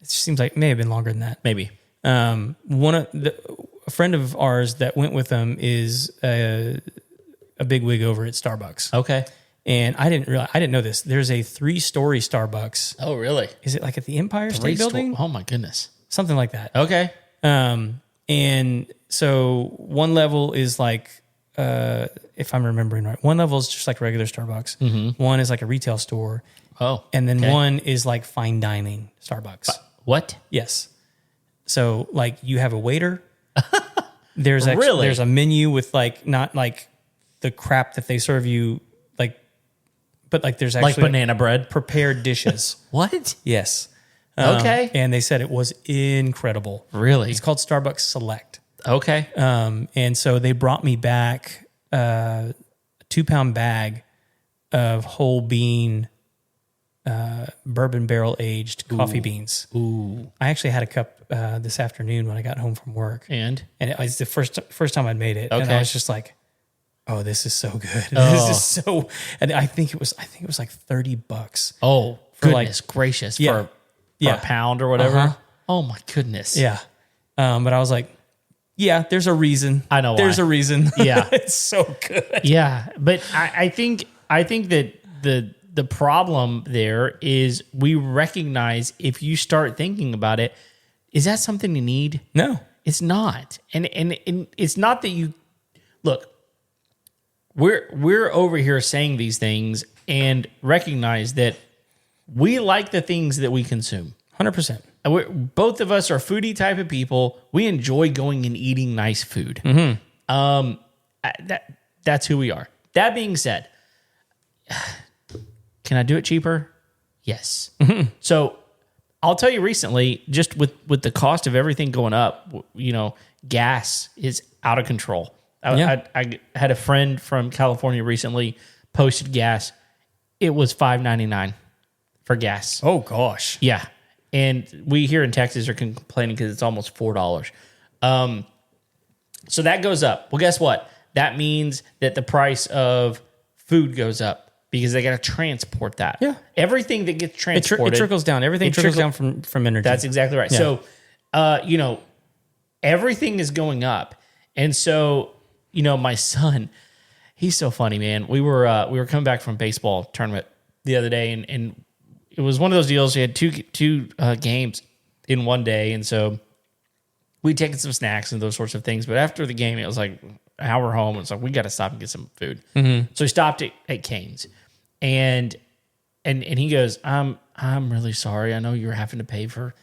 It seems like it may have been longer than that. Maybe. A friend of ours that went with them is a big wig over at Starbucks. Okay. And I didn't know this. There's a 3-story Starbucks. Oh, really? Is it like at the Empire State Building? Oh, my goodness. Something like that. Okay. And so one level is like, if I'm remembering right, one level is just like regular Starbucks. One is like a retail store. Oh. And then one is like fine dining Starbucks. What? Yes. So like you have a waiter. There's a menu with like not like the crap that they serve you, like, but like there's actually like banana bread, prepared dishes. What? Yes. Okay. And they said it was incredible. Really? It's called Starbucks Select. Okay. And so they brought me back a 2-pound bag of whole bean bourbon barrel aged coffee beans. Ooh. I actually had a cup this afternoon when I got home from work. And it was the first time I'd made it. Okay. And I was just like, oh, this is so good. This is so, and I think it was like $30. Oh, for goodness gracious. For a pound or whatever. Oh my goodness. Yeah. But I was like, yeah, there's a reason. I know there's why. a reason. Yeah. It's so good. Yeah. But I think that the problem there is we recognize if you start thinking about it, is that something you need? No. It's not. And it's not that you look, we're over here saying these things and recognize that we like the things that we consume. 100%. Both of us are foodie type of people. We enjoy going and eating nice food. That's who we are. That being said, can I do it cheaper? Yes. So I'll tell you recently, just with the cost of everything going up, gas is out of control. I had a friend from California recently posted gas. It was $5.99 for gas. Oh, gosh. Yeah. And we here in Texas are complaining because it's almost $4. So that goes up. Well, guess what? That means that the price of food goes up because they got to transport that. Yeah. Everything that gets transported. It trickles down. Everything trickles down from energy. That's exactly right. Yeah. So, everything is going up. And so, my son, he's so funny, man. We were coming back from baseball tournament the other day, and it was one of those deals. We had two games in one day, and so we'd taken some snacks and those sorts of things. But after the game, it was like an hour home. It's like we got to stop and get some food. So we stopped at Cane's, and he goes, "I'm really sorry. I know you're having to pay for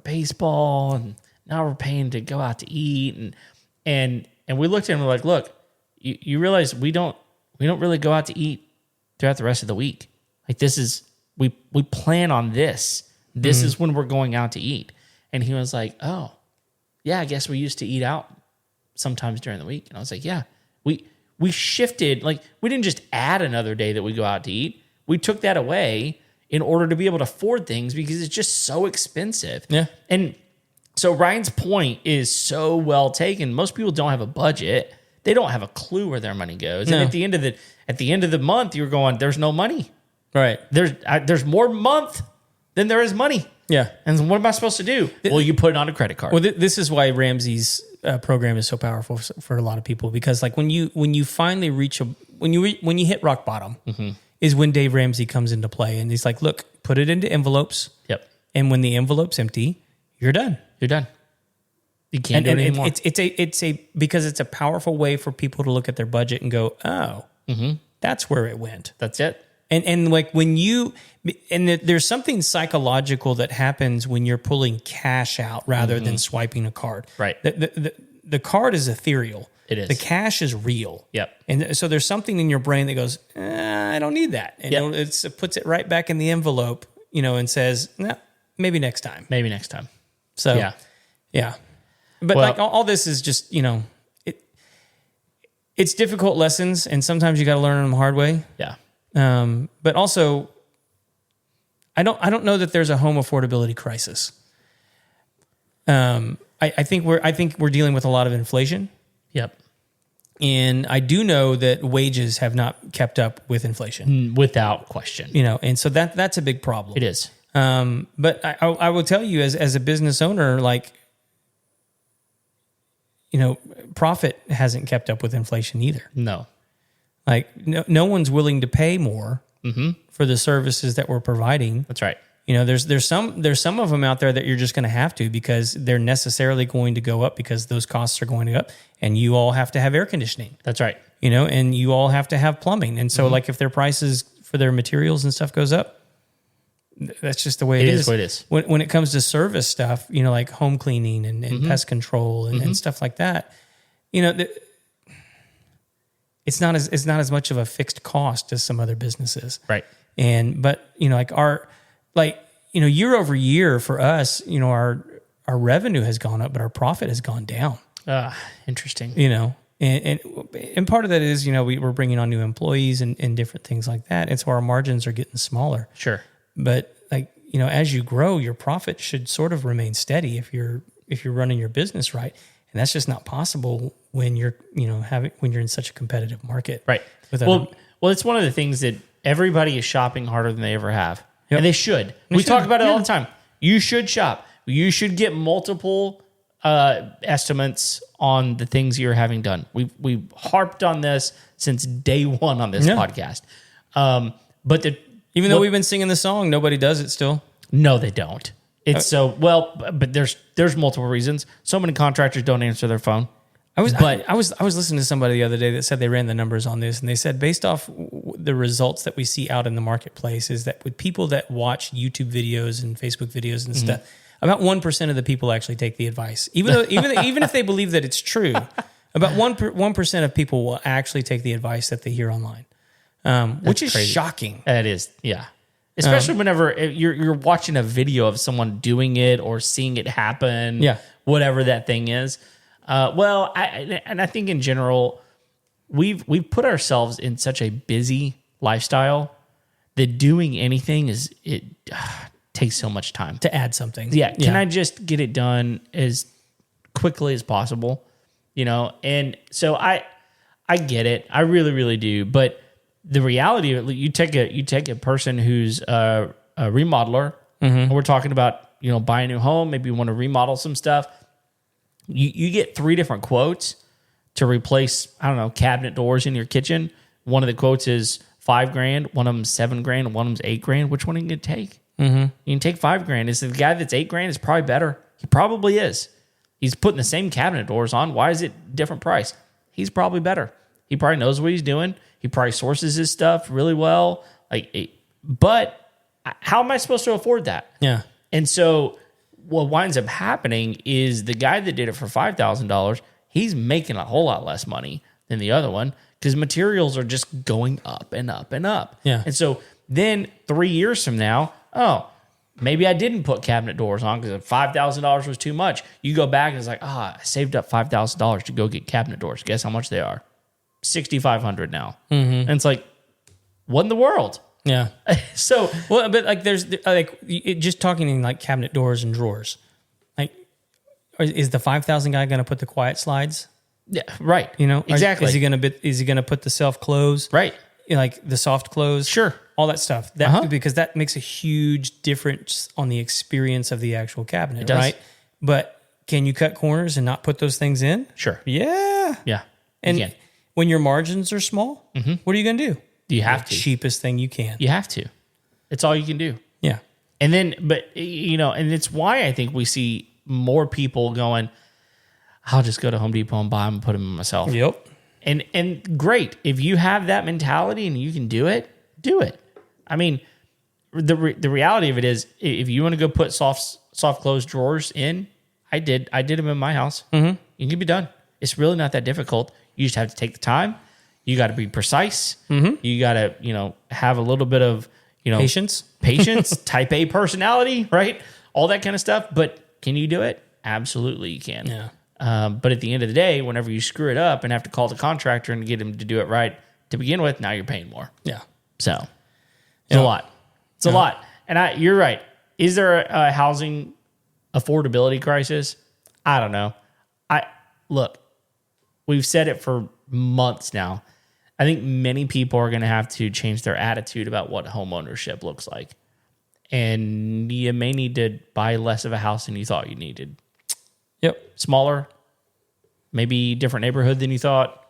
baseball and now we're paying to go out to eat. And we looked at him and we're like, look, you realize we don't really go out to eat throughout the rest of the week. Like this is, we plan on this. This is when we're going out to eat. And he was like, oh, yeah, I guess we used to eat out sometimes during the week. And I was like, yeah, we shifted. Like we didn't just add another day that we go out to eat. We took that away in order to be able to afford things because it's just so expensive. Yeah. And so Ryan's point is so well taken. Most people don't have a budget. They don't have a clue where their money goes. No. And at the end of the month, you're going, there's no money. Right. There's more month than there is money. Yeah. And what am I supposed to do? Well, you put it on a credit card. Well, this is why Ramsey's program is so powerful for a lot of people, because like when you finally reach when you hit rock bottom is when Dave Ramsey comes into play, and he's like, look, put it into envelopes. Yep. And when the envelope's empty, you're done. You're done. You can't do it anymore. It's because it's a powerful way for people to look at their budget and go, oh, that's where it went. That's it. And like when there's something psychological that happens when you're pulling cash out rather than swiping a card. Right. The card is ethereal. It is. The cash is real. Yep. And so there's something in your brain that goes, I don't need that. And it puts it right back in the envelope, and says, no, maybe next time. Maybe next time. So, yeah. But like all this is just, it's difficult lessons, and sometimes you got to learn them the hard way. Yeah. But also, I don't know that there's a home affordability crisis. I think we're dealing with a lot of inflation. Yep. And I do know that wages have not kept up with inflation, without question. And so that's a big problem. It is. But I will tell you, as a business owner, like, profit hasn't kept up with inflation either. No. Like no one's willing to pay more for the services that we're providing. That's right. There's some of them out there that you're just going to have to, because they're necessarily going to go up because those costs are going to go up, and you all have to have air conditioning. That's right. And you all have to have plumbing. And so like if their prices for their materials and stuff goes up, that's just the way it is. It is what it is. When it comes to service stuff, like home cleaning and pest control and stuff like that, it's not as much of a fixed cost as some other businesses. Right. But year over year for us, our revenue has gone up, but our profit has gone down. Interesting. And part of that is, we're bringing on new employees and different things like that. And so our margins are getting smaller. Sure. But as you grow, your profit should sort of remain steady if you're running your business right. And that's just not possible when you're in such a competitive market. Right. Well, it's one of the things that everybody is shopping harder than they ever have. Yep. And they should. We talk about it all the time. You should shop. You should get multiple estimates on the things you're having done. We've harped on this since day one on this podcast. Even though we've been singing the song, nobody does it still. No, they don't. It's but there's multiple reasons. So many contractors don't answer their phone. I was listening to somebody the other day that said they ran the numbers on this, and they said based off the results that we see out in the marketplace is that with people that watch YouTube videos and Facebook videos and stuff, about 1% of the people actually take the advice. Even if they believe that it's true, about 1% of people will actually take the advice that they hear online, which is crazy. Shocking. It is, yeah. Especially whenever you're watching a video of someone doing it or seeing it happen, whatever that thing is. I think in general, we've put ourselves in such a busy lifestyle that doing anything takes so much time to add something. Yeah, can I just get it done as quickly as possible? And so I get it, I really, really do, but. The reality of it, you take a person who's a remodeler, and we're talking about buying a new home, maybe you want to remodel some stuff. You get 3 different quotes to replace, I don't know, cabinet doors in your kitchen. One of the quotes is $5,000, one of them $7,000, and one of them's $8,000. Which one are you going to take? You can take $5,000. Is the guy that's $8,000 is probably better? He probably is. He's putting the same cabinet doors on. Why is it different price? He's probably better. He probably knows what he's doing. He probably sources his stuff really well. But how am I supposed to afford that? Yeah. And so what winds up happening is the guy that did it for $5,000, he's making a whole lot less money than the other one because materials are just going up and up and up. Yeah. And so then 3 years from now, maybe I didn't put cabinet doors on because $5,000 was too much. You go back and it's like, I saved up $5,000 to go get cabinet doors. Guess how much they are? $6,500 now. And it's like, what in the world? Yeah. So, Well, but like there's like just talking in like cabinet doors and drawers. Like, is the 5,000 guy going to put the quiet slides? yeah, right. You know, exactly. Is he going to put the self close? Right. Like the soft close? Sure. All that stuff. That because that makes a huge difference on the experience of the actual cabinet, It does. right? But can you cut corners and not put those things in? Sure. Yeah. Yeah. And You can. when your margins are small, what are you going to do? You have The to. cheapest thing you can. You have to. It's all you can do. Yeah. And then, but and it's why I think we see more people going, I'll just go to Home Depot and buy them and put them in myself. Yep. And great. If you have that mentality and you can do it, do it. I mean, the reality of it is if you want to go put soft close drawers in, I did them in my house. You can be done. It's really not that difficult. You just have to take the time. You got to be precise. You got to, have a little bit of, Patience, type A personality, right? All that kind of stuff. But can you do it? Absolutely you can. Yeah. But at the end of the day, whenever you screw it up and have to call the contractor and get him to do it right to begin with, now you're paying more. Yeah. So it's a lot. It's a lot. And you're right. Is there a housing affordability crisis? I don't know. Look, we've said it for months now. I think many people are going to have to change their attitude about what homeownership looks like. And you may need to buy less of a house than you thought you needed. Yep. Smaller, maybe different neighborhood than you thought.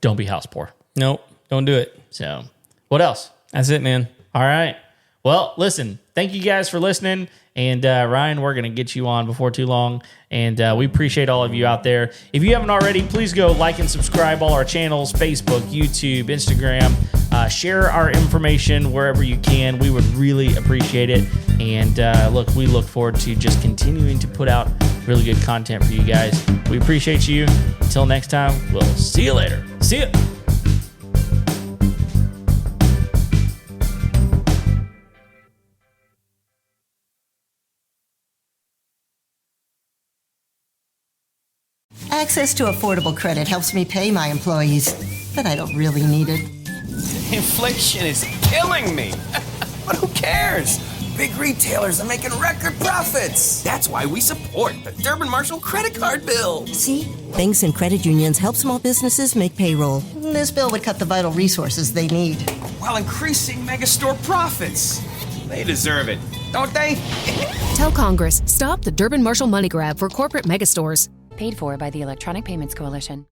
Don't be house poor. Nope. Don't do it. So, what else? That's it, man. All right. Well, listen, thank you guys for listening. And Ryan, we're going to get you on before too long. And we appreciate all of you out there. If you haven't already, please go like and subscribe all our channels, Facebook, YouTube, Instagram. Share our information wherever you can. We would really appreciate it. And we look forward to just continuing to put out really good content for you guys. We appreciate you. Until next time, we'll see you later. See ya. Access to affordable credit helps me pay my employees, but I don't really need it. Inflation is killing me. But who cares? Big retailers are making record profits. That's why we support the Durbin Marshall credit card bill. See? Banks and credit unions help small businesses make payroll. This bill would cut the vital resources they need. While increasing megastore profits. They deserve it, don't they? Tell Congress, stop the Durbin Marshall money grab for corporate megastores. Paid for by the Electronic Payments Coalition.